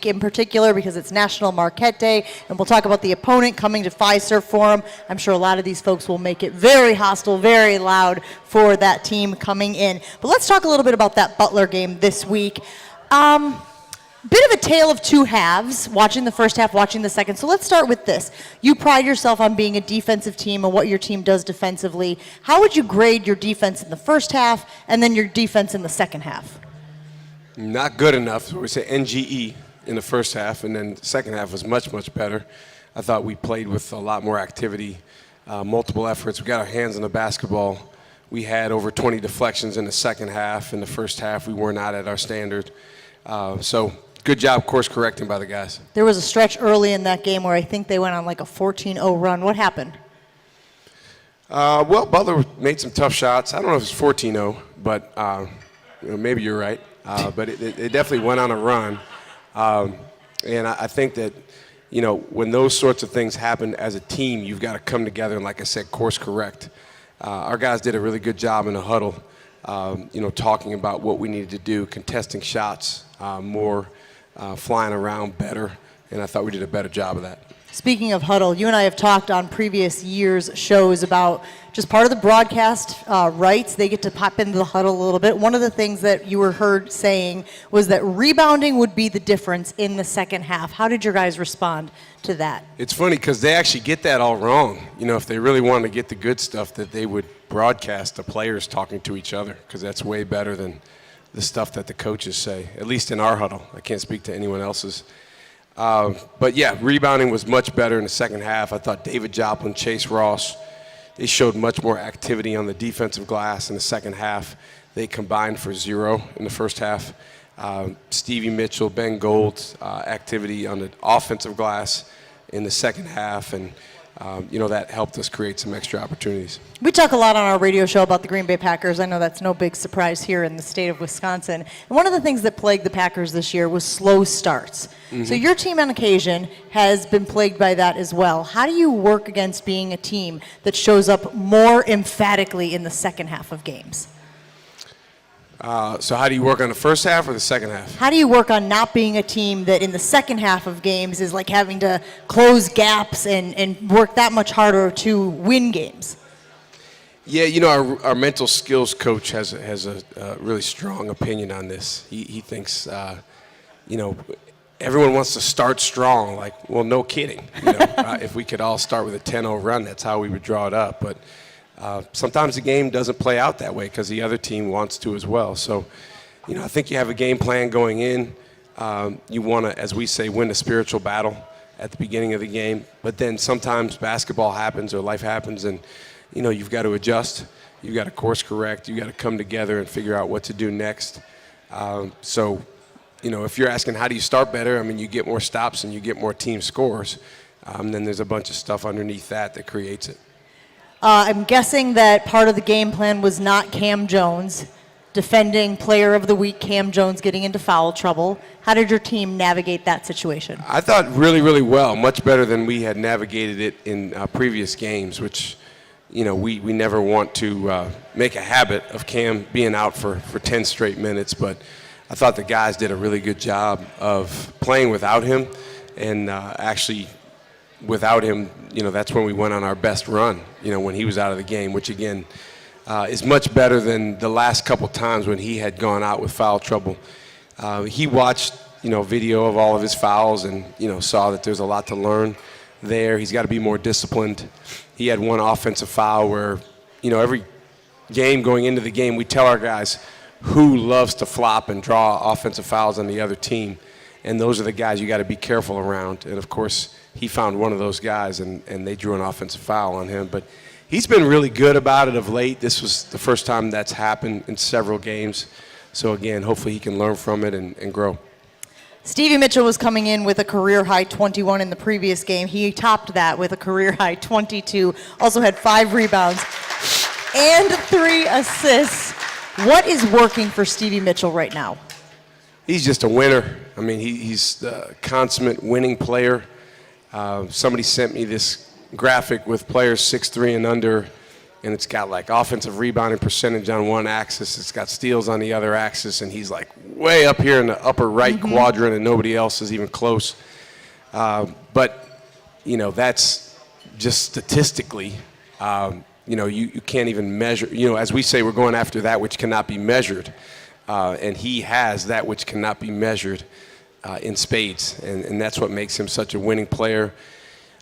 in particular because it's National Marquette Day, and we'll talk about the opponent coming to Fiserv Forum. I'm sure a lot of these folks will make it very hostile, very loud for that team coming in. But let's talk a little bit about that Butler game this week. Bit of a tale of two halves, watching the first half, watching the second. So let's start with this. You pride yourself on being a defensive team and what your team does defensively. How would you grade your defense in the first half and then your defense in the second half? Not good enough. We say NGE in the first half, and then the second half was much, much better. I thought we played with a lot more activity, multiple efforts. We got our hands on the basketball. We had over 20 deflections in the second half. In the first half, we were not at our standard. So good job course correcting by the guys. There was a stretch early in that game where I think they went on like a 14-0 run. What happened? Well, Butler made some tough shots. I don't know if it's 14-0, but maybe you're right. But it definitely went on a run. And I think that, when those sorts of things happen as a team, you've got to come together and, like I said, course correct. Our guys did a really good job in the huddle, talking about what we needed to do, contesting shots more, flying around better, and I thought we did a better job of that. Speaking of huddle, you and I have talked on previous years' shows about just part of the broadcast rights. They get to pop into the huddle a little bit. One of the things that you were heard saying was that rebounding would be the difference in the second half. How did your guys respond to that? It's funny because they actually get that all wrong. If they really wanted to get the good stuff, that they would broadcast the players talking to each other, because that's way better than the stuff that the coaches say, at least in our huddle. I can't speak to anyone else's. But yeah, rebounding was much better in the second half. I thought David Joplin, Chase Ross, they showed much more activity on the defensive glass in the second half. They combined for 0 in the first half. Stevie Mitchell, Ben Gold's activity on the offensive glass in the second half, and that helped us create some extra opportunities. We talk a lot on our radio show about the Green Bay Packers. I know that's no big surprise here in the state of Wisconsin. And one of the things that plagued the Packers this year was slow starts. Mm-hmm. So your team on occasion has been plagued by that as well. How do you work against being a team that shows up more emphatically in the second half of games? So how do you work on the first half or the second half? How do you work on not being a team that in the second half of games is like having to close gaps and work that much harder to win games? Yeah, our mental skills coach has a really strong opinion on this. He thinks, everyone wants to start strong. Like, well, no kidding. If we could all start with a 10-0 run, that's how we would draw it up. But sometimes the game doesn't play out that way because the other team wants to as well. So, I think you have a game plan going in. You want to, as we say, win a spiritual battle at the beginning of the game. But then sometimes basketball happens or life happens, and, you've got to adjust. You've got to course correct. You've got to come together and figure out what to do next. So, if you're asking how do you start better, you get more stops and you get more team scores. Then there's a bunch of stuff underneath that creates it. I'm guessing that part of the game plan was not Cam Jones, defending player of the week, Cam Jones getting into foul trouble. How did your team navigate that situation? I thought really, really well, much better than we had navigated it in previous games, which, we never want to make a habit of Cam being out for 10 straight minutes. But I thought the guys did a really good job of playing without him, and actually without him, that's when we went on our best run, when he was out of the game, which again is much better than the last couple times when he had gone out with foul trouble. He watched, video of all of his fouls and, saw that there's a lot to learn there. He's got to be more disciplined. He had one offensive foul where, every game going into the game, we tell our guys who loves to flop and draw offensive fouls on the other team. And those are the guys you got to be careful around. And, of course, he found one of those guys, and they drew an offensive foul on him. But he's been really good about it of late. This was the first time that's happened in several games. So, again, hopefully he can learn from it and grow. Stevie Mitchell was coming in with a career-high 21 in the previous game. He topped that with a career-high 22, also had 5 rebounds and 3 assists. What is working for Stevie Mitchell right now? He's just a winner. He's the consummate winning player. Somebody sent me this graphic with players 6'3" and under and it's got like offensive rebounding percentage on one axis, it's got steals on the other axis, and he's like way up here in the upper right quadrant, and nobody else is even close. But, you know, that's just statistically, you know, you can't even measure. You know, as we say, we're going after that which cannot be measured, and he has that which cannot be measured in spades, and that's what makes him such a winning player.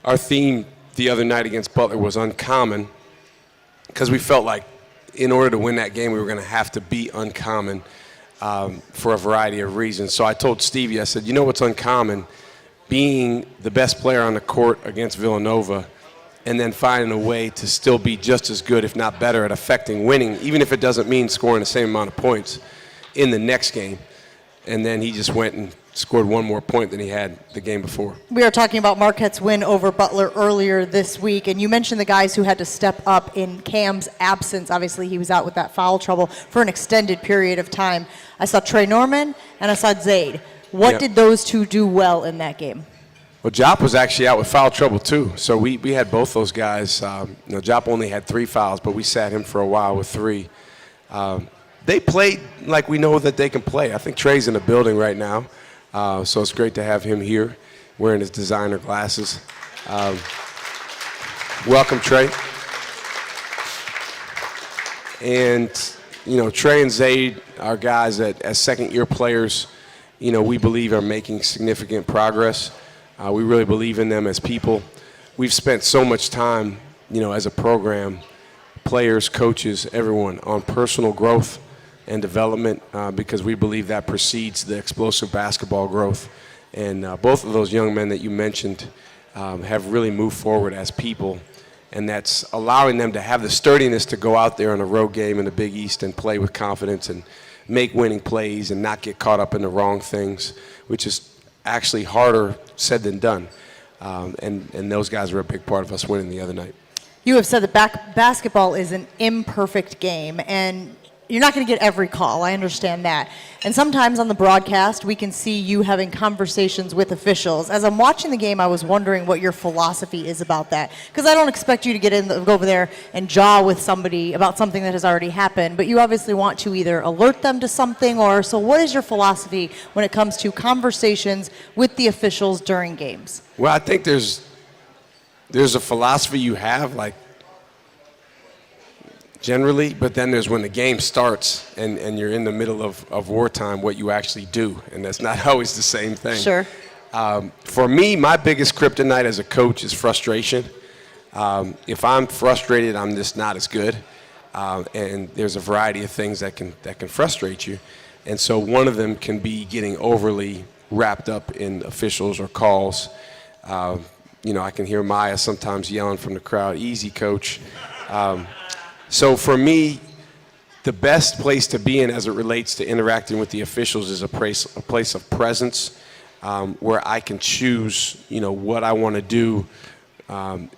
Our theme the other night against Butler was uncommon, because we felt like in order to win that game, we were going to have to be uncommon for a variety of reasons. So I told Stevie, I said, you know what's uncommon? Being the best player on the court against Villanova, and then finding a way to still be just as good, if not better, at affecting winning, even if it doesn't mean scoring the same amount of points in the next game. And then he just went and scored one more point than he had the game before. We are talking about Marquette's win over Butler earlier this week, and you mentioned the guys who had to step up in Cam's absence. Obviously, he was out with that foul trouble for an extended period of time. I saw Tre Norman and I saw Zaid. What did those two do well in that game? Well, Jop was actually out with foul trouble too, so we had both those guys. You know, Jop only had 3 fouls, but we sat him for a while with 3. They played like we know that they can play. I think Trey's in the building right now, so it's great to have him here wearing his designer glasses. Welcome, Trey. And, you know, Trey and Zaid are guys that as second-year players, you know, we believe are making significant progress. We really believe in them as people. We've spent so much time, you know, as a program, players, coaches, everyone, on personal growth and development because we believe that precedes the explosive basketball growth. And both of those young men that you mentioned have really moved forward as people, and that's allowing them to have the sturdiness to go out there in a road game in the Big East and play with confidence and make winning plays and not get caught up in the wrong things, which is actually harder said than done. And those guys were a big part of us winning the other night. You have said that basketball is an imperfect game, and you're not going to get every call. I understand that. And sometimes on the broadcast, we can see you having conversations with officials. As I'm watching the game, I was wondering what your philosophy is about that. Because I don't expect you to go over there and jaw with somebody about something that has already happened. But you obviously want to either alert them to something or so. What is your philosophy when it comes to conversations with the officials during games? Well, I think there's a philosophy you have, like, generally, but then there's when the game starts and you're in the middle of wartime, what you actually do, and that's not always the same thing. Sure. For me, my biggest kryptonite as a coach is frustration. If I'm frustrated, I'm just not as good, and there's a variety of things that can frustrate you, and so one of them can be getting overly wrapped up in officials or calls. You know, I can hear Maya sometimes yelling from the crowd, "Easy, coach." So for me, the best place to be in as it relates to interacting with the officials is a place of presence where I can choose, you know, what I want to do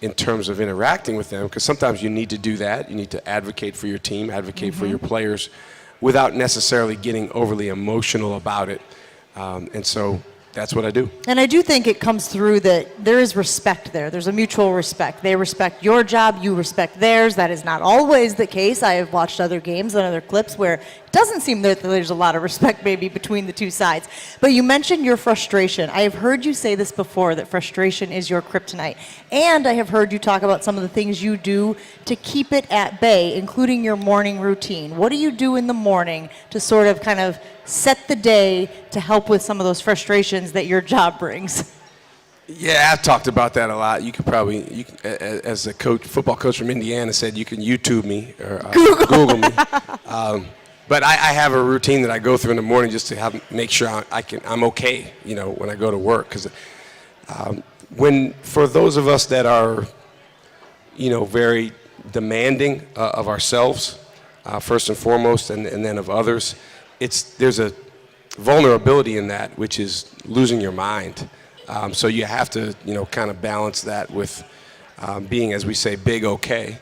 in terms of interacting with them, because sometimes you need to do that. You need to advocate for your team, advocate for your players without necessarily getting overly emotional about it. And so that's what I do. And I do think it comes through that there is respect there. There's a mutual respect. They respect your job, you respect theirs. That is not always the case. I have watched other games and other clips where it doesn't seem that there's a lot of respect maybe between the two sides. But you mentioned your frustration. I have heard you say this before, that frustration is your kryptonite. And I have heard you talk about some of the things you do to keep it at bay, including your morning routine. What do you do in the morning to sort of kind of set the day to help with some of those frustrations that your job brings? Yeah, I've talked about that a lot. You could probably, as a football coach from Indiana said, you can YouTube me or Google me. But I have a routine that I go through in the morning just to make sure I'm okay, you know, when I go to work. Because for those of us that are, you know, very demanding of ourselves, first and foremost, and then of others, there's a vulnerability in that, which is losing your mind. So you have to, you know, kind of balance that with being, as we say, big okay.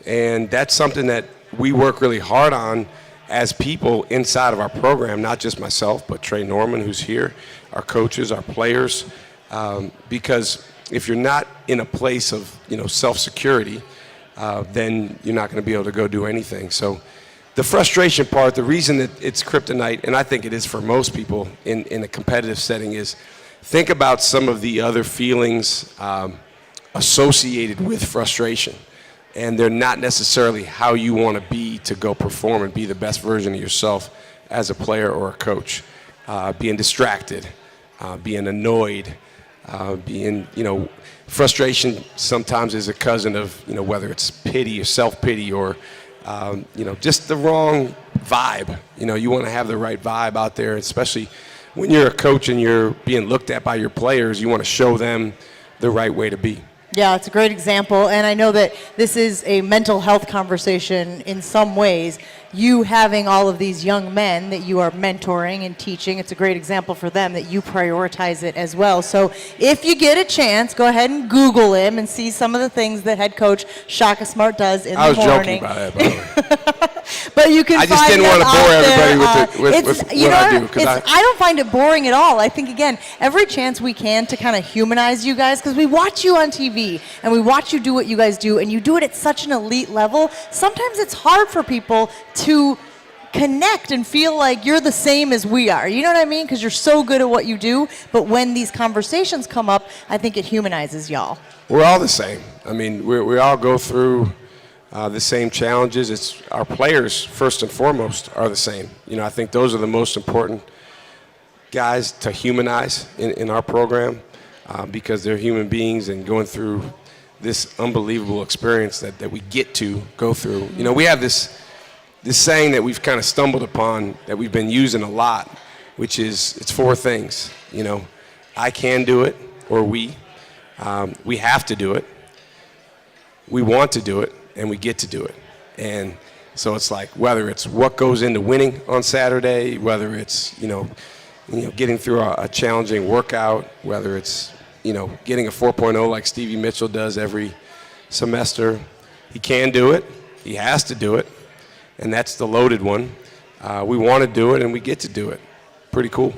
And that's something that we work really hard on as people inside of our program, not just myself, but Trey Norman, who's here, our coaches, our players, because if you're not in a place of, you know, self-security, then you're not going to be able to go do anything. So the frustration part, the reason that it's kryptonite, and I think it is for most people in a competitive setting, is think about some of the other feelings associated with frustration. And they're not necessarily how you want to be to go perform and be the best version of yourself as a player or a coach. Being distracted, being annoyed, frustration sometimes is a cousin of, whether it's pity or self-pity or, just the wrong vibe. You want to have the right vibe out there, especially when you're a coach and you're being looked at by your players. You want to show them the right way to be. Yeah, it's a great example, and I know that this is a mental health conversation in some ways. You having all of these young men that you are mentoring and teaching, it's a great example for them that you prioritize it as well. So if you get a chance, go ahead and Google him and see some of the things that head coach Shaka Smart does in the morning. I was joking about that, by the way. But you can I just find didn't want to bore everybody with what I do. I don't find it boring at all. I think, again, every chance we can to kind of humanize you guys, because we watch you on TV and we watch you do what you guys do, and you do it at such an elite level. Sometimes it's hard for people to connect and feel like you're the same as we are. You know what I mean? Because you're so good at what you do. But when these conversations come up, I think it humanizes y'all. We're all the same. I mean, we all go through the same challenges. It's our players, first and foremost, are the same. I think those are the most important guys to humanize in our program because they're human beings and going through this unbelievable experience that we get to go through. We have this saying that we've kind of stumbled upon that we've been using a lot, which is it's four things. I can do it, or we have to do it, we want to do it, and we get to do it. And so it's like whether it's what goes into winning on Saturday, whether it's getting through a challenging workout, whether it's getting a 4.0 like Stevie Mitchell does every semester. He can do it, he has to do it, and that's the loaded one. We want to do it, and we get to do it. Pretty cool.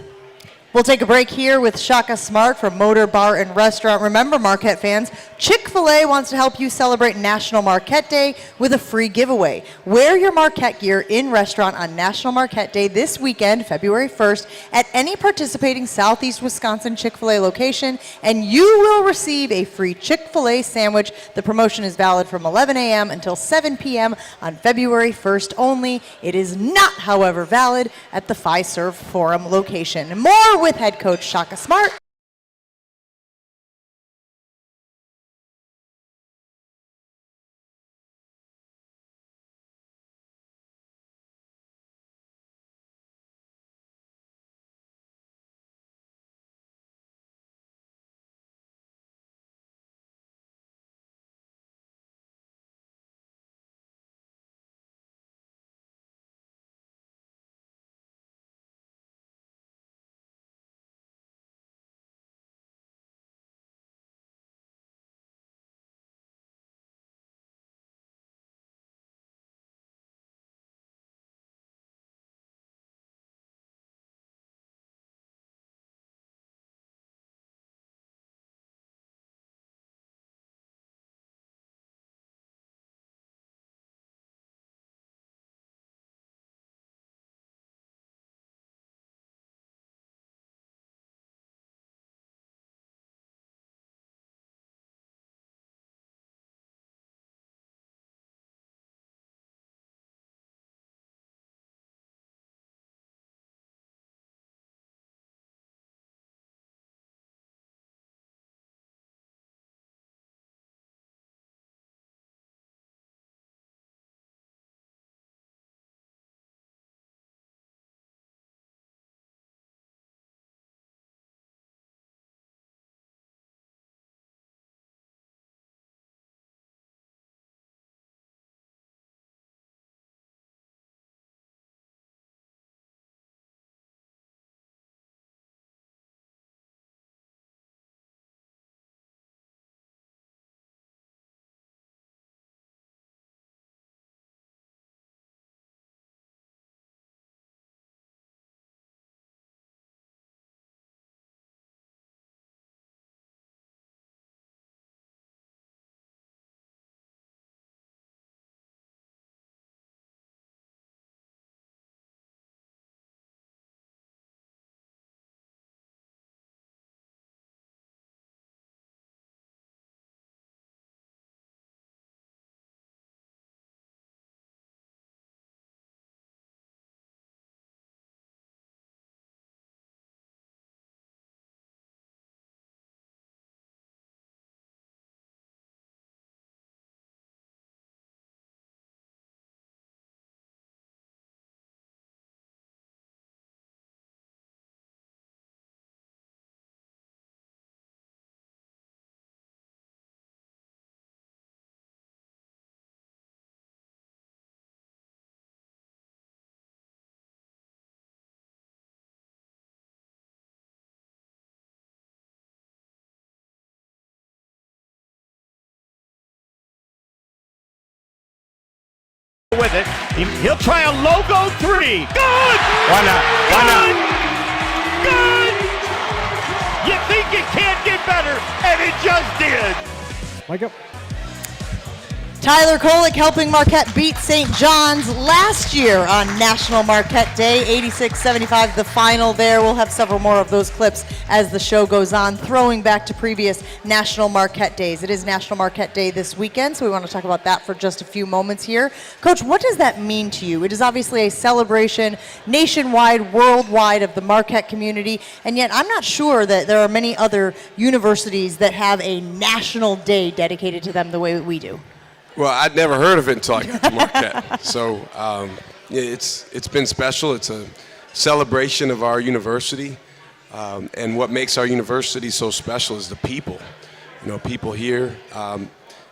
We'll take a break here with Shaka Smart from Motor Bar and Restaurant. Remember, Marquette fans, Chick-fil-A wants to help you celebrate National Marquette Day with a free giveaway. Wear your Marquette gear in restaurant on National Marquette Day this weekend, February 1st, at any participating Southeast Wisconsin Chick-fil-A location, and you will receive a free Chick-fil-A sandwich. The promotion is valid from 11 a.m. until 7 p.m. on February 1st only. It is not, however, valid at the Fiserv Forum location. More with head coach Shaka Smart. with it. He'll try a logo three. Good! Why not? Why not? Good! You think it can't get better, and it just did. Micah. Tyler Kolek helping Marquette beat St. John's last year on National Marquette Day, 86-75, the final there. We'll have several more of those clips as the show goes on, throwing back to previous National Marquette Days. It is National Marquette Day this weekend, so we want to talk about that for just a few moments here. Coach, what does that mean to you? It is obviously a celebration nationwide, worldwide of the Marquette community, and yet I'm not sure that there are many other universities that have a national day dedicated to them the way that we do. Well, I'd never heard of it until I got to Marquette. So it's been special. It's a celebration of our university. And what makes our university so special is the people. You know, people here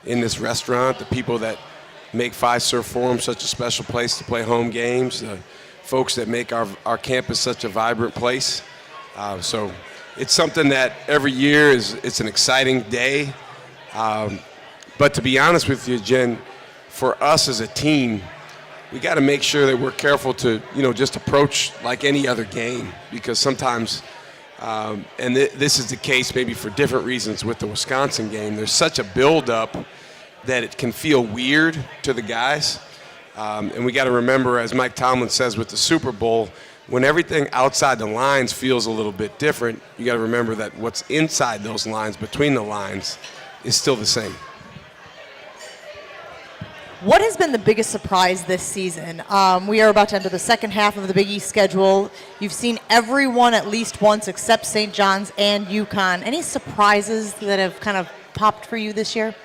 in this restaurant, the people that make Fiserv Forum such a special place to play home games, the folks that make our campus such a vibrant place. So it's something that every year it's an exciting day. But to be honest with you, Jen, for us as a team, we got to make sure that we're careful to, just approach like any other game, because sometimes, and this is the case maybe for different reasons with the Wisconsin game, there's such a buildup that it can feel weird to the guys. And we got to remember, as Mike Tomlin says with the Super Bowl, when everything outside the lines feels a little bit different, you got to remember that what's inside those lines, between the lines, is still the same. What has been the biggest surprise this season? We are about to enter the second half of the Big East schedule. You've seen everyone at least once except St. John's and UConn. Any surprises that have kind of popped for you this year?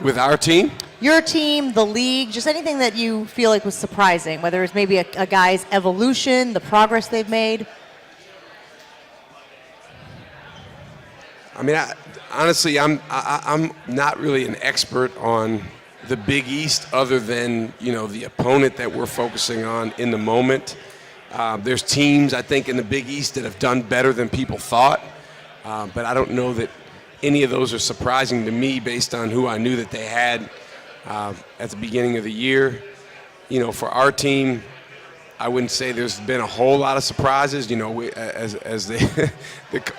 With our team? Your team, the league, just anything that you feel like was surprising, whether it's maybe a guy's evolution, the progress they've made? I mean, honestly, I'm not really an expert on the Big East other than, the opponent that we're focusing on in the moment. There's teams, I think, in the Big East that have done better than people thought, but I don't know that any of those are surprising to me based on who I knew that they had at the beginning of the year. For our team, I wouldn't say there's been a whole lot of surprises. As the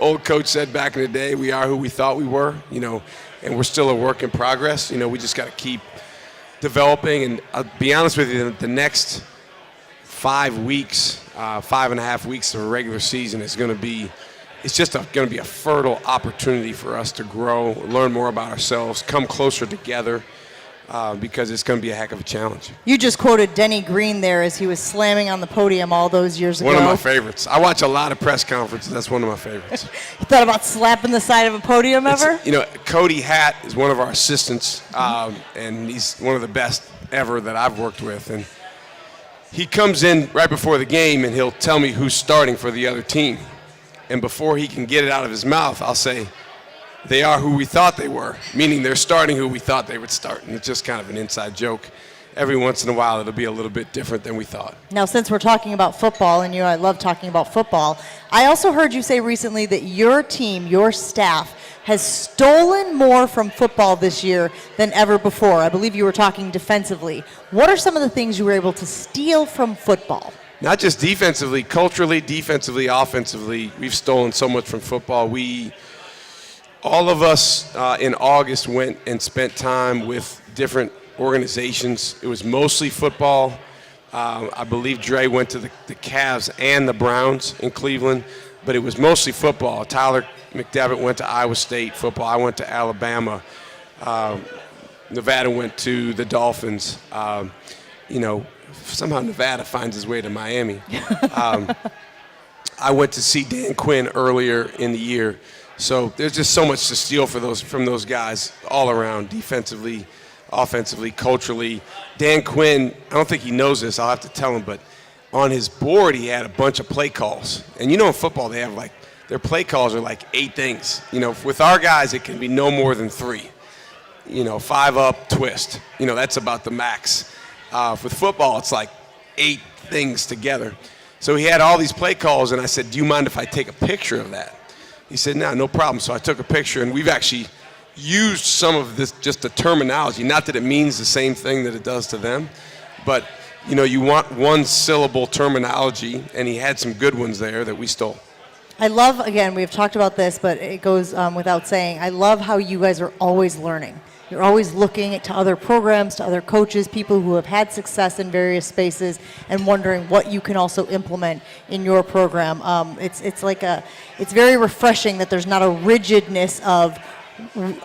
old coach said back in the day, we are who we thought we were, and we're still a work in progress. We just got to keep developing. And I'll be honest with you, the next 5 weeks, 5.5 weeks of a regular season is going to be, it's just going to be a fertile opportunity for us to grow, learn more about ourselves, come closer together, because it's going to be a heck of a challenge. You just quoted Denny Green there as he was slamming on the podium all those years ago. One of my favorites. I watch a lot of press conferences. That's one of my favorites. You thought about slapping the side of a podium ever? Cody Hatt is one of our assistants, and he's one of the best ever that I've worked with. And he comes in right before the game, and he'll tell me who's starting for the other team. And before he can get it out of his mouth, I'll say, they are who we thought they were, meaning they're starting who we thought they would start. And it's just kind of an inside joke. Every once in a while, it'll be a little bit different than we thought. Now, since we're talking about football, and I love talking about football, I also heard you say recently that your team, your staff, has stolen more from football this year than ever before. I believe you were talking defensively. What are some of the things you were able to steal from football? Not just defensively, culturally, defensively, offensively. We've stolen so much from football. All of us in August went and spent time with different organizations. It was mostly football. I believe Dre went to the Cavs and the Browns in Cleveland, but it was mostly football. Tyler McDevitt went to Iowa State football. I went to Alabama. Nevada went to the Dolphins. Somehow Nevada finds his way to Miami. I went to see Dan Quinn earlier in the year. So there's just so much to steal from those guys all around, defensively, offensively, culturally. Dan Quinn, I don't think he knows this, I'll have to tell him, but on his board he had a bunch of play calls. And in football they have their play calls are 8 things. With our guys it can be no more than 3. 5 up, twist. That's about the max. With football it's 8 things together. So he had all these play calls and I said, do you mind if I take a picture of that? He said, no problem. So I took a picture, and we've actually used some of this, just the terminology. Not that it means the same thing that it does to them, But, you know, you want one-syllable terminology, and he had some good ones there that we stole. I love, again, we've talked about this, but it goes without saying, I love how you guys are always learning. You're always looking to other programs, to other coaches, people who have had success in various spaces, and wondering what you can also implement in your program. It's very refreshing that there's not a rigidness of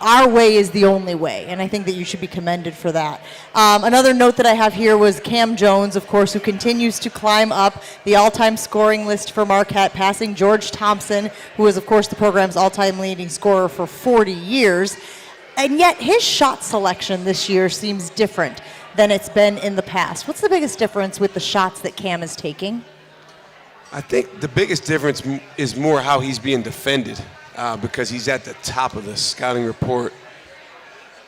our way is the only way, and I think that you should be commended for that. Another note that I have here was Cam Jones, of course, who continues to climb up the all-time scoring list for Marquette, passing George Thompson, who is, of course, the program's all-time leading scorer for 40 years. And yet his shot selection this year seems different than it's been in the past. What's the biggest difference with the shots that Cam is taking? I think the biggest difference is more how he's being defended. Because he's at the top of the scouting report.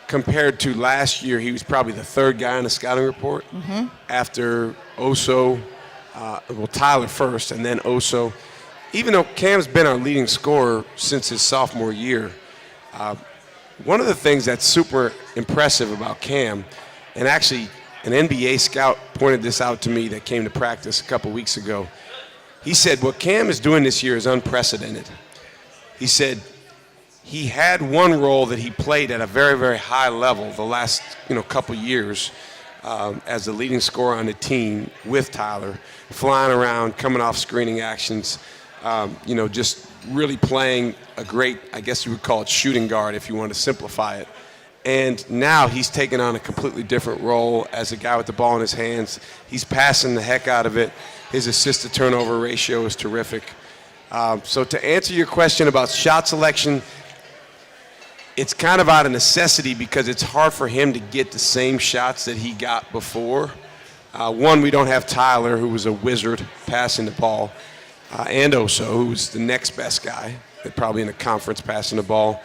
Compared to last year, he was probably the third guy on the scouting report after Oso, Tyler first, and then Oso. Even though Cam's been our leading scorer since his sophomore year, one of the things that's super impressive about Cam, and actually an NBA scout pointed this out to me that came to practice a couple weeks ago. He said, what Cam is doing this year is unprecedented. He said he had one role that he played at a very, very high level the last couple years as the leading scorer on the team with Tyler, flying around, coming off screening actions, just really playing a great, I guess you would call it shooting guard if you want to simplify it. And now he's taken on a completely different role as a guy with the ball in his hands. He's passing the heck out of it. His assist-to-turnover ratio is terrific. So to answer your question about shot selection, it's kind of out of necessity because it's hard for him to get the same shots that he got before. One, we don't have Tyler, who was a wizard passing the ball, and Oso, who was the next best guy, probably in the conference passing the ball.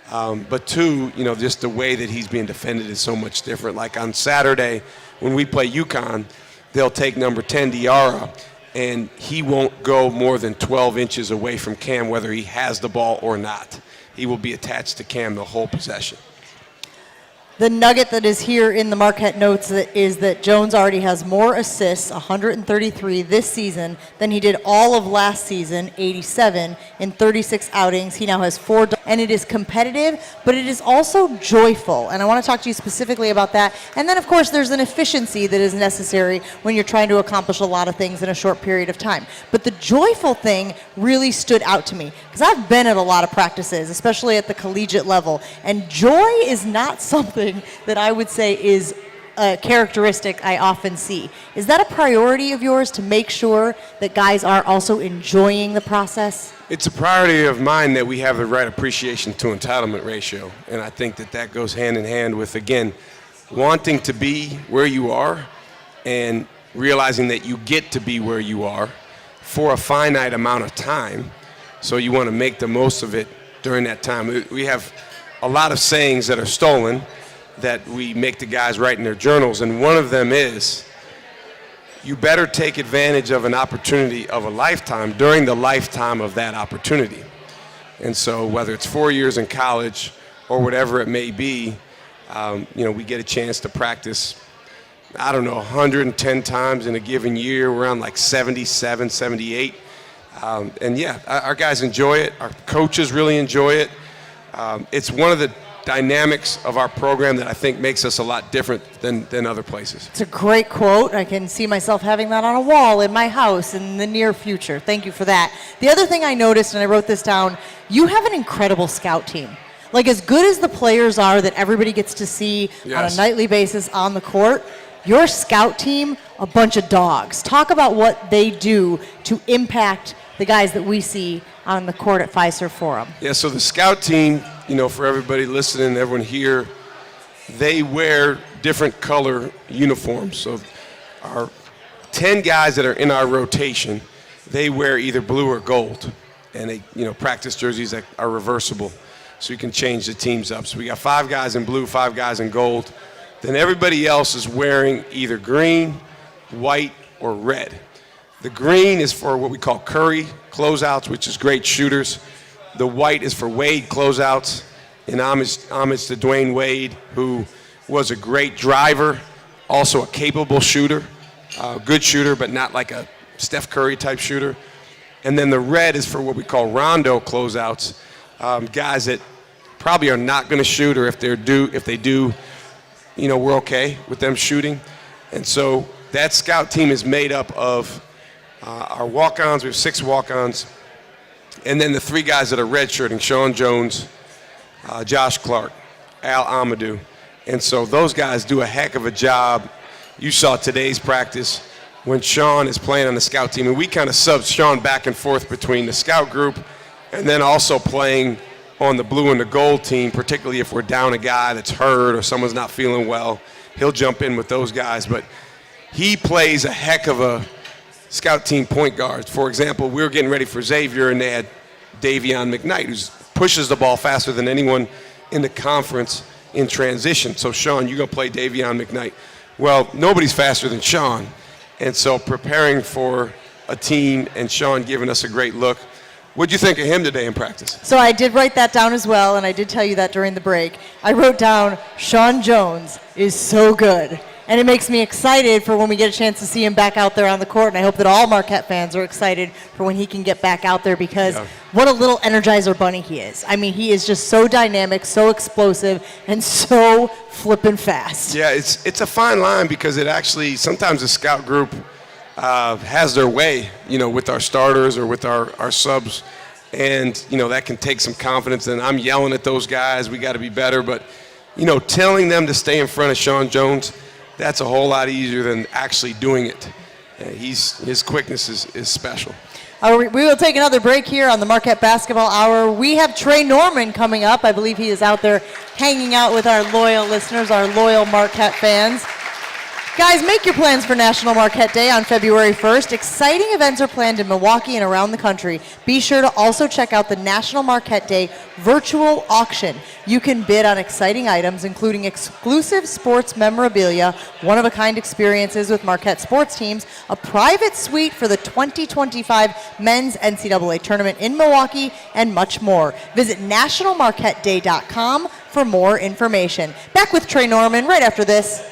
But two, just the way that he's being defended is so much different. Like on Saturday, when we play UConn, they'll take number 10, Diarra, and he won't go more than 12 inches away from Cam, whether he has the ball or not. He will be attached to Cam the whole possession. The nugget that is here in the Marquette notes is that Jones already has more assists, 133 this season, than he did all of last season, 87, in 36 outings. He now has 4, and it is competitive, but it is also joyful. And I want to talk to you specifically about that. And then, of course, there's an efficiency that is necessary when you're trying to accomplish a lot of things in a short period of time. But the joyful thing really stood out to me, because I've been at a lot of practices, especially at the collegiate level, and joy is not something that I would say is a characteristic I often see. Is that a priority of yours to make sure that guys are also enjoying the process? It's a priority of mine that we have the right appreciation to entitlement ratio. And I think that goes hand in hand with, again, wanting to be where you are and realizing that you get to be where you are for a finite amount of time. So you want to make the most of it during that time. We have a lot of sayings that are stolen that we make the guys write in their journals, and one of them is, you better take advantage of an opportunity of a lifetime during the lifetime of that opportunity. And so whether it's 4 years in college or whatever it may be, we get a chance to practice, 110 times in a given year. We're around like 77, 78. Our guys enjoy it. Our coaches really enjoy it. It's one of the dynamics of our program that I think makes us a lot different than other places. It's a great quote. I can see myself having that on a wall in my house in the near future. Thank you for that. The other thing I noticed, and I wrote this down, you have an incredible scout team. Like, as good as the players are that everybody gets to see on a nightly basis on the court, your scout team, a bunch of dogs. Talk about what they do to impact the guys that we see on the court at Fiserv Forum. Yeah, so the scout team, for everybody listening, everyone here, they wear different color uniforms. So our 10 guys that are in our rotation, they wear either blue or gold. And they, practice jerseys that are reversible, so you can change the teams up. So we got 5 guys in blue, 5 guys in gold. Then everybody else is wearing either green, white, or red. The green is for what we call Curry closeouts, which is great shooters. The white is for Wade closeouts, in homage to Dwayne Wade, who was a great driver also a capable shooter, good shooter, but not like a Steph Curry type shooter. And then the red is for what we call rondo closeouts, guys that probably are not going to shoot, or if they do, we're okay with them shooting. And so that scout team is made up of our walk-ons. We have 6 walk-ons, and then the 3 guys that are redshirting: Sean Jones, Josh Clark, Al Amadou. And so those guys do a heck of a job. You saw today's practice when Sean is playing on the scout team, and we kind of sub Sean back and forth between the scout group and then also playing on the blue and the gold team, particularly if we're down a guy that's hurt or someone's not feeling well. He'll jump in with those guys. But he plays a heck of a scout team point guard. For example, we were getting ready for Xavier, and they had Davion McKnight, who pushes the ball faster than anyone in the conference in transition. So, Sean, you're going to play Davion McKnight. Well, nobody's faster than Sean. And so preparing for a team and Sean giving us a great look. What'd you think of him today in practice? So I did write that down as well, and I did tell you that during the break. I wrote down, Sean Jones is so good. And it makes me excited for when we get a chance to see him back out there on the court, and I hope that all Marquette fans are excited for when he can get back out there, because what a little Energizer bunny he is. I mean, he is just so dynamic, so explosive, and so flippin' fast. Yeah, it's a fine line, because it actually, sometimes the scout group has their way, with our starters or with our subs, and, that can take some confidence, and I'm yelling at those guys, we got to be better, but, telling them to stay in front of Sean Jones, that's a whole lot easier than actually doing it. His quickness is special. We will take another break here on the Marquette Basketball Hour. We have Tre Norman coming up. I believe he is out there hanging out with our loyal listeners, our loyal Marquette fans. Guys, make your plans for National Marquette Day on February 1st. Exciting events are planned in Milwaukee and around the country. Be sure to also check out the National Marquette Day virtual auction. You can bid on exciting items, including exclusive sports memorabilia, one-of-a-kind experiences with Marquette sports teams, a private suite for the 2025 Men's NCAA Tournament in Milwaukee, and much more. Visit nationalmarquetteday.com for more information. Back with Tre Norman right after this.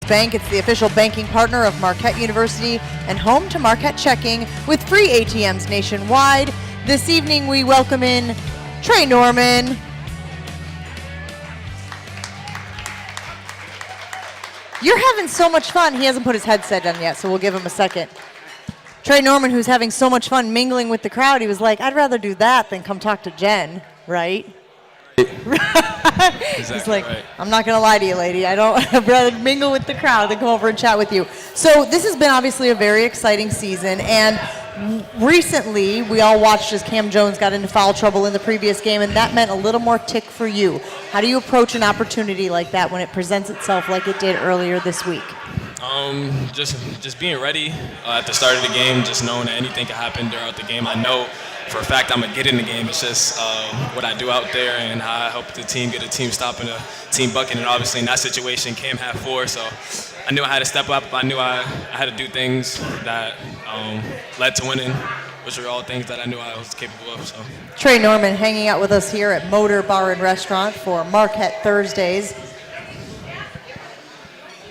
Bank. It's the official banking partner of Marquette University and home to Marquette Checking with free ATMs nationwide. This evening we welcome in Tre Norman. You're having so much fun. He hasn't put his headset on yet, so we'll give him a second. Tre Norman, who's having so much fun mingling with the crowd, he was like, I'd rather do that than come talk to Jen, right? Exactly. He's like, right. I'm not going to lie to you, lady. I'd rather mingle with the crowd than come over and chat with you. So this has been obviously a very exciting season, and recently we all watched as Cam Jones got into foul trouble in the previous game, and that meant a little more tick for you. How do you approach an opportunity like that when it presents itself like it did earlier this week? Just being ready at the start of the game, just knowing that anything can happen throughout the game. I know for a fact I'm going to get in the game. It's just what I do out there and how I help the team get a team stop and a team bucket. And obviously in that situation, Cam had 4, so I knew I had to step up. I knew I had to do things that led to winning, which are all things that I knew I was capable of. So. Tre Norman hanging out with us here at Motor Bar and Restaurant for Marquette Thursdays.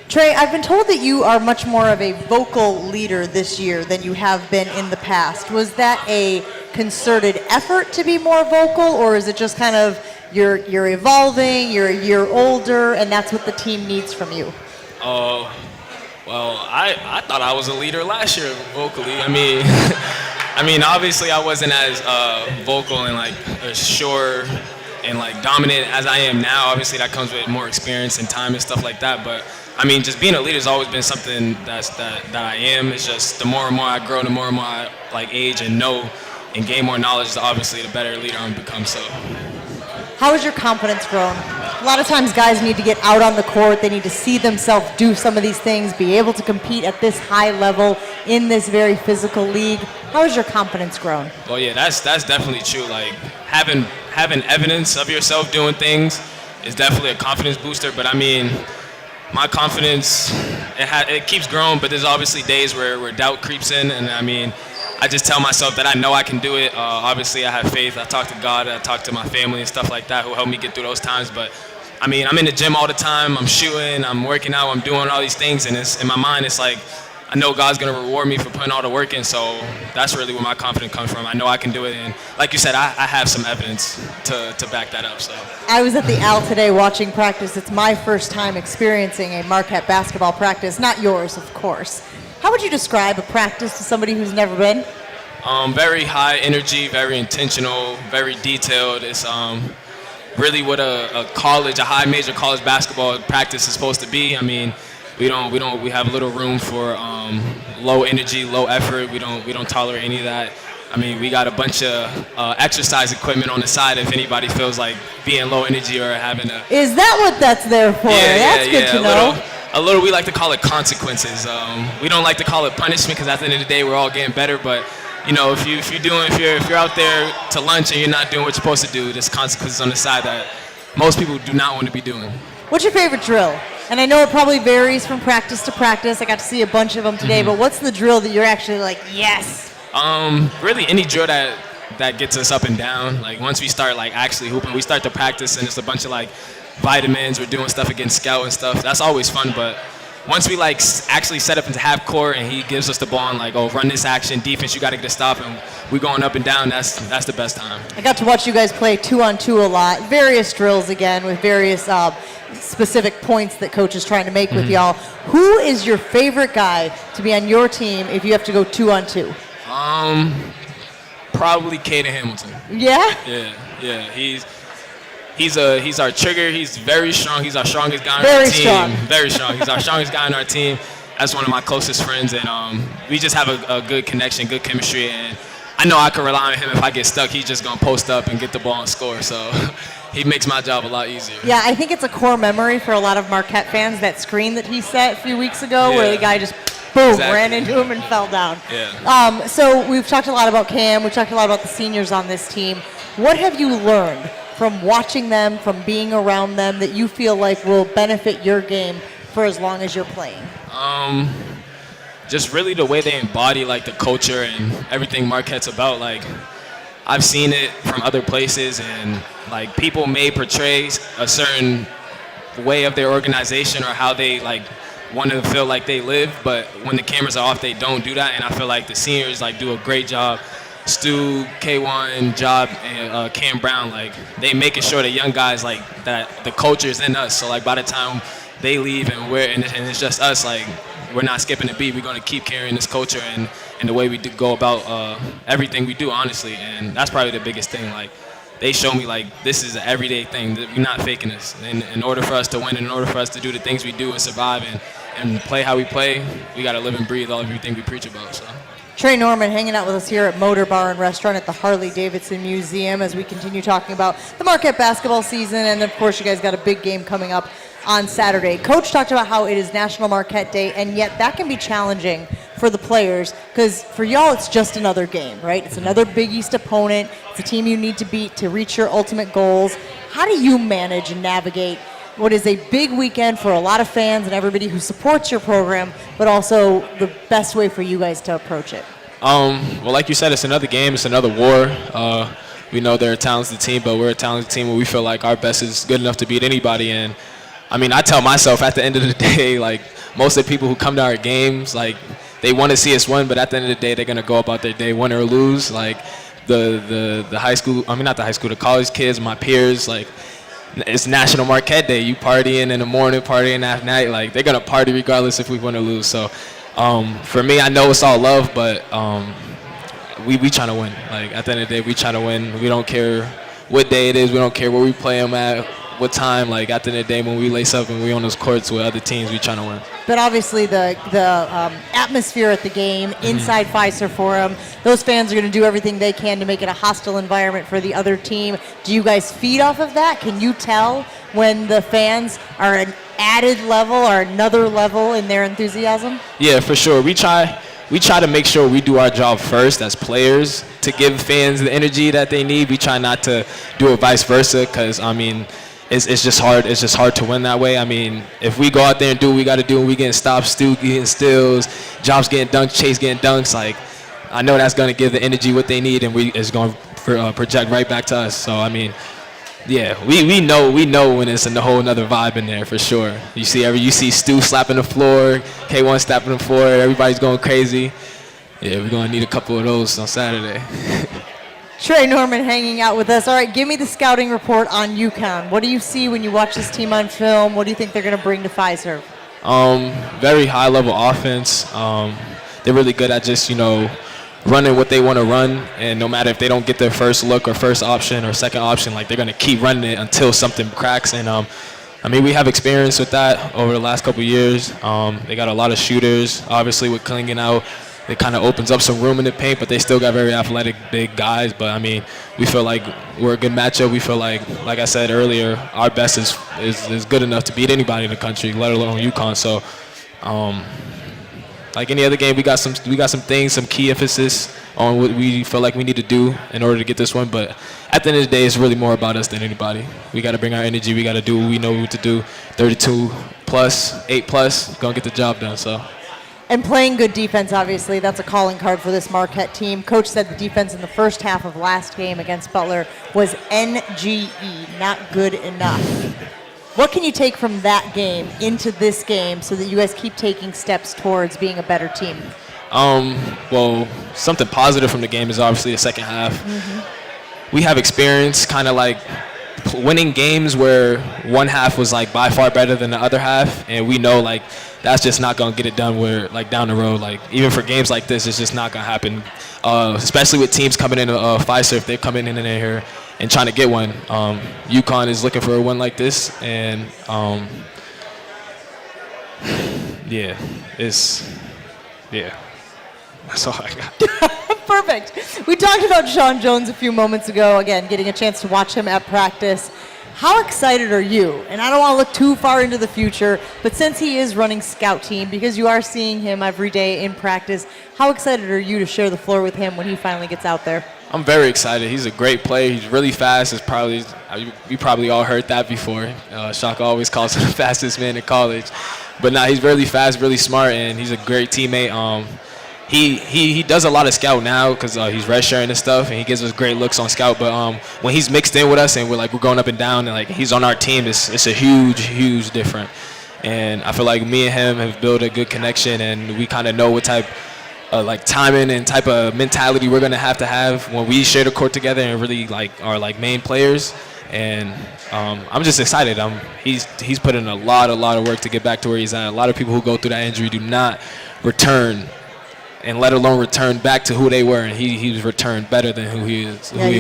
Tre, I've been told that you are much more of a vocal leader this year than you have been in the past. Was that a concerted effort to be more vocal, or is it just kind of you're evolving, you're a year older, and that's what the team needs from you? Well, I thought I was a leader last year vocally. I mean, obviously I wasn't as vocal and like sure and like dominant as I am now. Obviously that comes with more experience and time and stuff like that, but I mean, just being a leader has always been something that I am. It's just the more and more I grow, the more and more I like age and know and gain more knowledge, obviously the better leader I'm become. So. How has your confidence grown? A lot of times guys need to get out on the court. They need to see themselves do some of these things, be able to compete at this high level in this very physical league. How has your confidence grown? Well, yeah, that's definitely true. Like having evidence of yourself doing things is definitely a confidence booster. But I mean, my confidence, it keeps growing, but there's obviously days where doubt creeps in, and I mean, I just tell myself that I know I can do it. Obviously, I have faith. I talk to God. I talk to my family and stuff like that who help me get through those times. But, I mean, I'm in the gym all the time. I'm shooting. I'm working out. I'm doing all these things. And it's, in my mind, it's like I know God's going to reward me for putting all the work in. So that's really where my confidence comes from. I know I can do it. And like you said, I have some evidence to back that up. So I was at the Al today watching practice. It's my first time experiencing a Marquette basketball practice. Not yours, of course. How would you describe a practice to somebody who's never been? Very high energy, very intentional, very detailed. It's really what a high major college basketball practice is supposed to be. I mean, we have little room for low energy, low effort. We don't tolerate any of that. I mean, we got a bunch of exercise equipment on the side if anybody feels like being low energy or having a. Is that what that's there for? That's good to know. A little, we like to call it consequences. We don't like to call it punishment because at the end of the day, we're all getting better. But you know, if you're out there to lunch and you're not doing what you're supposed to do, there's consequences on the side that most people do not want to be doing. What's your favorite drill? And I know it probably varies from practice to practice. I got to see a bunch of them today, but what's the drill that you're actually like, yes? Really any drill that gets us up and down. Like once we start like actually hooping, we start to practice and it's a bunch of like vitamins, we're doing stuff against scout and stuff. That's always fun, but once we like actually set up into half court and he gives us the ball and like, oh, run this action, defense, you got to get a stop, and we're going up and down, that's the best time. I got to watch you guys play 2-on-2 a lot, various drills again with various specific points that coach is trying to make with y'all. Who is your favorite guy to be on your team if you have to go 2-on-2? Probably Caden Hamilton. Yeah? Yeah. He's our trigger. He's very strong. He's our strongest guy on Very our team. strong. Very strong. He's our strongest guy on our team. That's one of my closest friends, and we just have a good connection, good chemistry, and I know I can rely on him. If I get stuck, he's just gonna post up and get the ball and score. So he makes my job a lot easier. Yeah, I think it's a core memory for a lot of Marquette fans, that screen that he set a few weeks ago where the guy just boom, ran into him and fell down. Yeah. So we've talked a lot about Cam. We've talked a lot about the seniors on this team. What have you learned from watching them, from being around them, that you feel like will benefit your game for as long as you're playing? Just really the way they embody like the culture and everything Marquette's about. Like I've seen it from other places, and like people may portray a certain way of their organization or how they like want to feel like they live, but when the cameras are off, they don't do that. And I feel like the seniors like do a great job. Stu, K1, Job, and Cam Brown, like they making sure the young guys like that the culture is in us. So like by the time they leave and it's just us, like we're not skipping a beat. We're gonna keep carrying this culture and the way we do go about everything we do, honestly. And that's probably the biggest thing. Like they show me like this is an everyday thing. That we're not faking this. And in order for us to win, in order for us to do the things we do and survive and play how we play, we gotta live and breathe all everything we preach about. So. Tre Norman hanging out with us here at Motor Bar and Restaurant at the Harley Davidson Museum as we continue talking about the Marquette basketball season. And of course, you guys got a big game coming up on Saturday. Coach talked about how it is National Marquette Day, and yet that can be challenging for the players because for y'all, it's just another game, right? It's another Big East opponent. It's a team you need to beat to reach your ultimate goals. How do you manage and navigate what is a big weekend for a lot of fans and everybody who supports your program, but also the best way for you guys to approach it? Well, like you said, it's another game. It's another war. We know they're a talented team, but we're a talented team, and we feel like our best is good enough to beat anybody. And I mean, I tell myself at the end of the day, like most of the people who come to our games, like they want to see us win, but at the end of the day, they're gonna go about their day, win or lose. Like the high school, I mean not the high school, the college kids, my peers, like. It's National Marquette Day. You partying in the morning, partying at night. Like they're gonna party regardless if we win or lose. So, for me, I know it's all love, but we trying to win. Like at the end of the day, we trying to win. We don't care what day it is. We don't care where we play them at, what time. Like at the end of the day, when we lace up and we on those courts with other teams, we trying to win. But obviously the atmosphere at the game inside Fiserv Forum, those fans are going to do everything they can to make it a hostile environment for the other team. Do you guys feed off of that? Can you tell when the fans are an added level or another level in their enthusiasm? Yeah, for sure. We try to make sure we do our job first as players to give fans the energy that they need. We try not to do it vice versa because, I mean, it's just hard. It's just hard to win that way. I mean, if we go out there and do what we got to do, and we getting stops, Stu getting steals, Jobs getting dunked, Chase getting dunks, like I know that's going to give the energy what they need, and it's going to project right back to us. So I mean, yeah, we know when it's a whole another vibe in there for sure. You see Stu slapping the floor, K1 slapping the floor, everybody's going crazy. Yeah, we're going to need a couple of those on Saturday. Tre Norman hanging out with us. All right, give me the scouting report on UConn. What do you see when you watch this team on film? What do you think they're going to bring to Fiserv? Very high-level offense. They're really good at just, running what they want to run, and no matter if they don't get their first look or first option or second option, like they're going to keep running it until something cracks. And I mean, we have experience with that over the last couple of years. They got a lot of shooters, obviously with Klingen out. It kind of opens up some room in the paint, but they still got very athletic, big guys. But, I mean, we feel like we're a good matchup. We feel like I said earlier, our best is good enough to beat anybody in the country, let alone UConn. So, like any other game, we got some things, some key emphasis on what we feel like we need to do in order to get this one. But at the end of the day, it's really more about us than anybody. We got to bring our energy. We got to do what we know what to do. 32+, 8+, gonna get the job done. So. And playing good defense, obviously, that's a calling card for this Marquette team. Coach said the defense in the first half of last game against Butler was NGE, not good enough. What can you take from that game into this game so that you guys keep taking steps towards being a better team? Well, something positive from the game is obviously the second half. Mm-hmm. We have experience kind of like winning games where one half was like by far better than the other half, and we know like that's just not gonna get it done where like down the road, like even for games like this, it's just not gonna happen, especially with teams coming in Fiserv. They're coming in here and trying to get one. UConn is looking for a win like this, and that's all I got. Perfect. We talked about Sean Jones a few moments ago, again, getting a chance to watch him at practice. How excited are you? And I don't want to look too far into the future, but since he is running scout team, because you are seeing him every day in practice, how excited are you to share the floor with him when he finally gets out there? I'm very excited. He's a great player. He's really fast. You probably all heard that before. Shaka always calls him the fastest man in college. But he's really fast, really smart, and he's a great teammate. He does a lot of scout now because he's redshirting and stuff, and he gives us great looks on scout. But when he's mixed in with us and we're going up and down and like he's on our team, it's a huge difference. And I feel like me and him have built a good connection, and we kind of know what type like timing and type of mentality we're gonna have when we share the court together and really like are like main players. And I'm just excited. He's put in a lot of work to get back to where he's at. A lot of people who go through that injury do not return, and let alone return back to who they were. And he's returned better than who he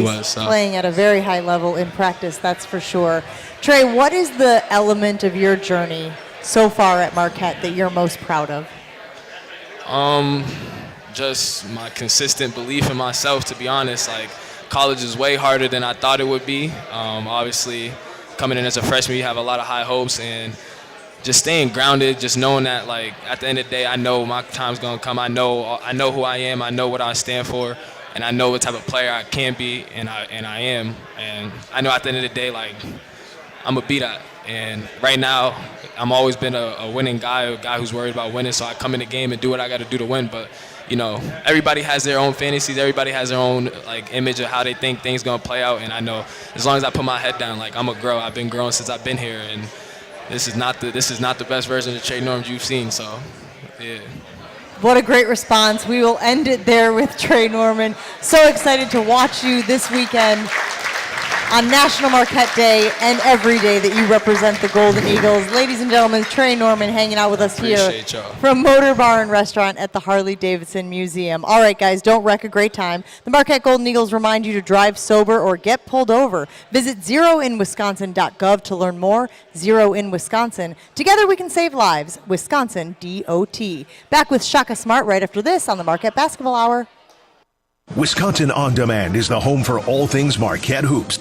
was. So. Playing at a very high level in practice, that's for sure. Trey, what is the element of your journey so far at Marquette that you're most proud of? Just my consistent belief in myself, to be honest. Like, college is way harder than I thought it would be. Obviously, coming in as a freshman, you have a lot of high hopes, and just staying grounded, just knowing that, like, at the end of the day, I know my time's gonna come. I know who I am. I know what I stand for, and I know what type of player I can be, and I am. And I know at the end of the day, like, I'm gonna be that. And right now, I'm always been a winning guy, a guy who's worried about winning. So I come in the game and do what I got to do to win. But you know, everybody has their own fantasies. Everybody has their own like image of how they think things gonna play out. And I know as long as I put my head down, like, I'm gonna grow. I've been growing since I've been here, and this is not the best version of Trey Norman you've seen. So, yeah. What a great response. We will end it there with Tre Norman. So excited to watch you this weekend on National Marquette Day and every day that you represent the Golden Eagles. Ladies and gentlemen, Tre Norman hanging out with us here from Motor Bar and Restaurant at the Harley Davidson Museum. All right, guys, don't wreck a great time. The Marquette Golden Eagles remind you to drive sober or get pulled over. Visit zeroinwisconsin.gov to learn more. Zero in Wisconsin. Together we can save lives. Wisconsin DOT. Back with Shaka Smart right after this on the Marquette Basketball Hour. Wisconsin On Demand is the home for all things Marquette hoops.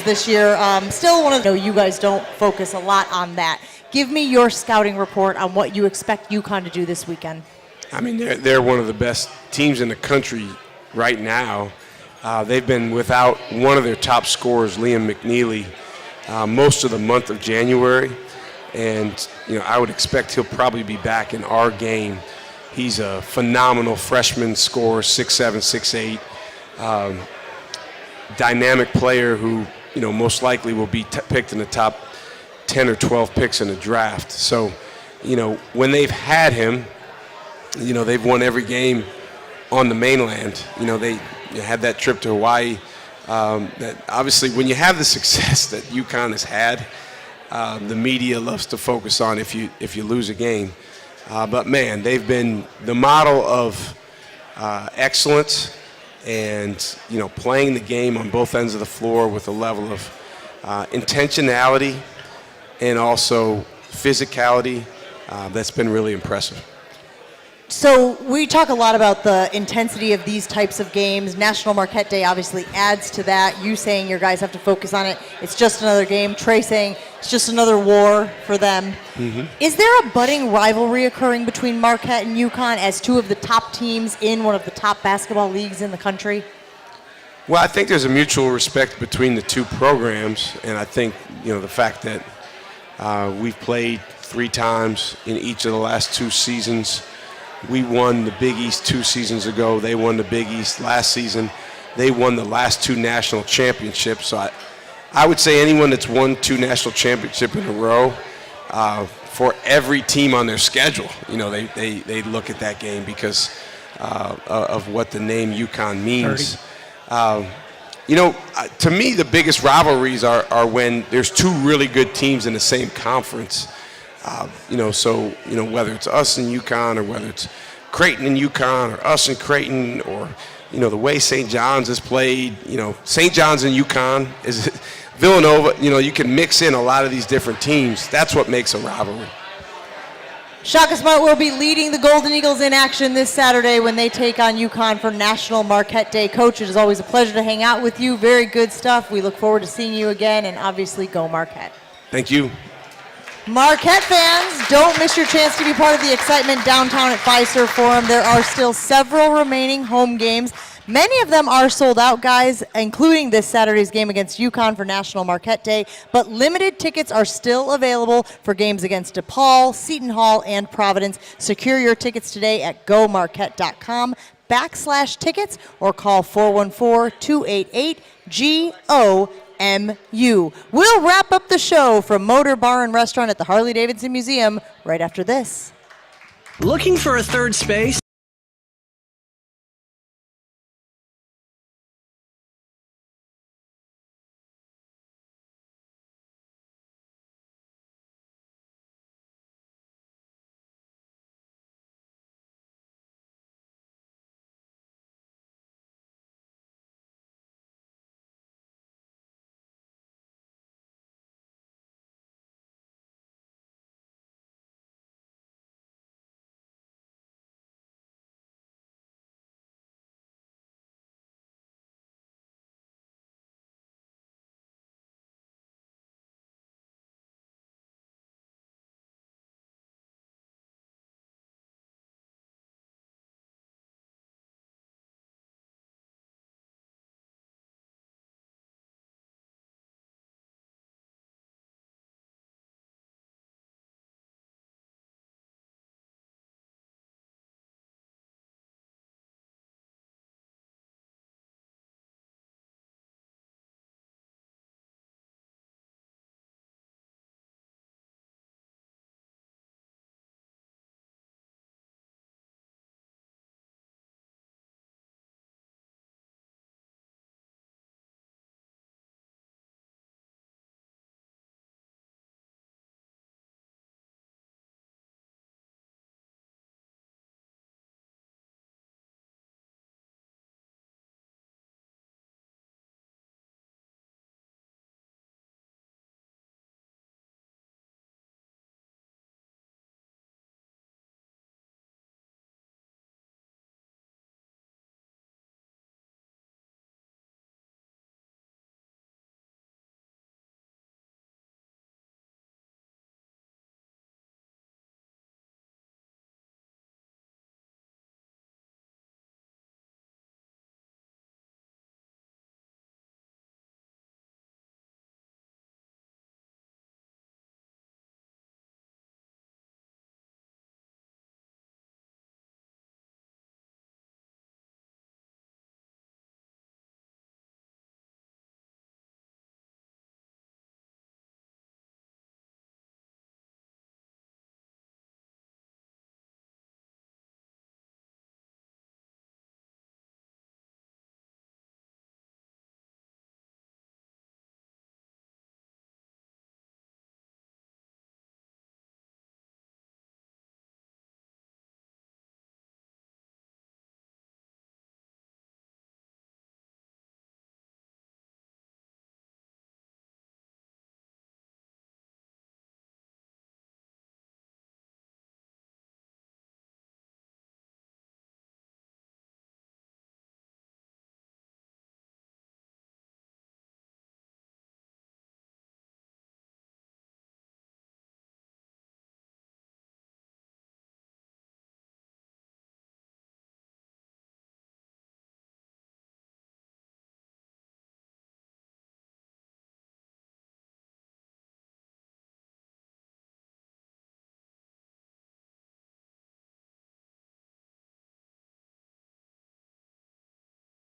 this year. Still want to know you guys don't focus a lot on that. Give me your scouting report on what you expect UConn to do this weekend. I mean, they're one of the best teams in the country right now. They've been without one of their top scorers, Liam McNeely, most of the month of January. And, I would expect he'll probably be back in our game. He's a phenomenal freshman scorer, 6'7", 6'8", dynamic player who, most likely will be picked in the top 10 or 12 picks in the draft. So, when they've had him, they've won every game on the mainland. They had that trip to Hawaii. That obviously, when you have the success that UConn has had, the media loves to focus on if you lose a game. But man, they've been the model of excellence and playing the game on both ends of the floor with a level of intentionality and also physicality that's been really impressive. So we talk a lot about the intensity of these types of games. National Marquette Day obviously adds to that. You saying your guys have to focus on it. It's just another game. Trey saying it's just another war for them. Mm-hmm. Is there a budding rivalry occurring between Marquette and UConn as two of the top teams in one of the top basketball leagues in the country? Well, I think there's a mutual respect between the two programs, and I think the fact that we've played 3 times in each of the last 2 seasons. We won the Big East 2 seasons ago. They won the Big East last season. They won the last 2 national championships. So I would say anyone that's won 2 national championships in a row, for every team on their schedule, they look at that game because of what the name UConn means. To me, the biggest rivalries are when there's 2 really good teams in the same conference. Whether it's us and UConn or whether it's Creighton and UConn or us and Creighton or, the way St. John's is played, St. John's and UConn is Villanova, you can mix in a lot of these different teams. That's what makes a rivalry. Shaka Smart will be leading the Golden Eagles in action this Saturday when they take on UConn for National Marquette Day. Coach, it is always a pleasure to hang out with you. Very good stuff. We look forward to seeing you again, and obviously go Marquette. Thank you. Marquette fans, don't miss your chance to be part of the excitement downtown at Fiserv Forum. There are still several remaining home games. Many of them are sold out, guys, including this Saturday's game against UConn for National Marquette Day. But limited tickets are still available for games against DePaul, Seton Hall, and Providence. Secure your tickets today at gomarquette.com/tickets or call 414-288-GO. We'll wrap up the show from Motor Bar and Restaurant at the Harley Davidson Museum right after this. Looking for a third space?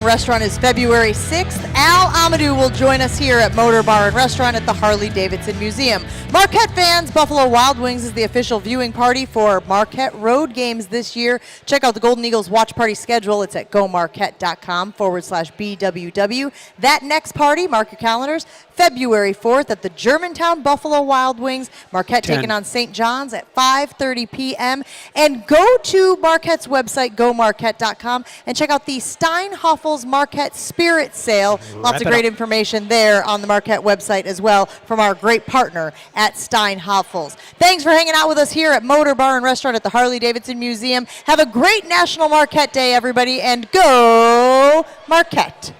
Restaurant is February 6th. Al Amadou will join us here at Motor Bar and Restaurant at the Harley Davidson Museum. Marquette fans, Buffalo Wild Wings is the official viewing party for Marquette road games this year. Check out the Golden Eagles watch party schedule. It's at gomarquette.com/BWW. That next party, mark your calendars, February 4th at the Germantown Buffalo Wild Wings. Marquette taking on St. John's at 5:30 p.m. And go to Marquette's website, gomarquette.com, and check out the Steinhoffels Marquette Spirit Sale. Lots of great information there on the Marquette website as well from our great partner at Steinhoffels. Thanks for hanging out with us here at Motor Bar and Restaurant at the Harley Davidson Museum. Have a great National Marquette Day, everybody, and go Marquette.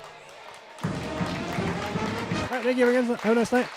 All right, thank you, everyone. Have a nice night.